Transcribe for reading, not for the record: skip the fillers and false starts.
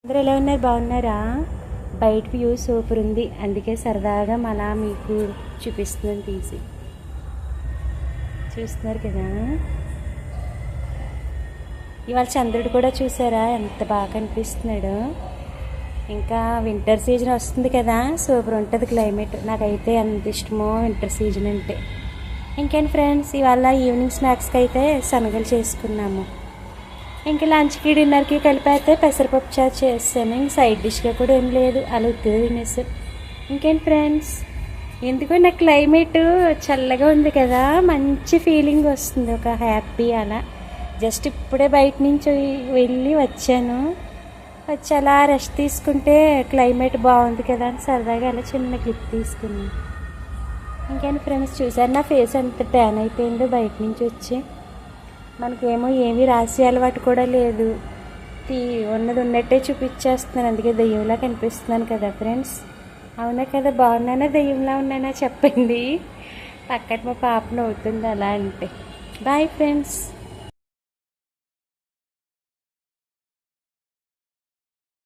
అందరూ ఎలా ఉన్నారు? బాగున్నారా? బయట వ్యూ సూపర్ ఉంది, అందుకే సరదాగా అలా మీకు చూపిస్తున్నాను. తీసి చూస్తున్నారు కదా. ఇవాళ చంద్రుడు కూడా చూసారా ఎంత బాగా కనిపిస్తున్నాడు. ఇంకా వింటర్ సీజన్ వస్తుంది కదా, సూపర్ ఉంటుంది క్లైమేట్. నాకైతే ఎంత ఇష్టమో వింటర్ సీజన్ అంటే. ఇంకేంటి ఫ్రెండ్స్, ఇవాళ ఈవినింగ్ స్నాక్స్కి అయితే శనగలు చేసుకున్నాము. ఇంకా లంచ్కి డిన్నర్కి కలిపి అయితే పెసరపప్పు చారు చేస్తాను. ఇంక సైడ్ డిష్గా కూడా ఏం లేదు, అలా ఉత్తిగా తినేసాం. ఇంకేంటి ఫ్రెండ్స్, ఎందుకో నాకు క్లైమేట్ చల్లగా ఉంది కదా, మంచి ఫీలింగ్ వస్తుంది, ఒక హ్యాపీ అలా. జస్ట్ ఇప్పుడే బయట నుంచి వెళ్ళి వచ్చాను. వచ్చి అలా రెస్ట్ తీసుకుంటే క్లైమేట్ బాగుంది కదా అని సరదాగా అలా చిన్న క్లిప్ తీసుకున్నాను. ఇంకేంటి ఫ్రెండ్స్, చూసారు నా ఫేస్ ఎంత ట్యాన్ అయిపోయిందో బయట నుంచి వచ్చి. మనకేమో ఏమీ రాసి అలవాటు కూడా లేదు, ఉన్నది ఉన్నట్టే చూపించేస్తున్నాను, అందుకే దెయ్యంలా కనిపిస్తున్నాను కదా ఫ్రెండ్స్. అవునా కదా, బాగున్నానా దెయ్యంలా ఉన్నానా చెప్పండి. పక్కన మా పాప నవ్వుతుంది అలా అంటే. Boy friends.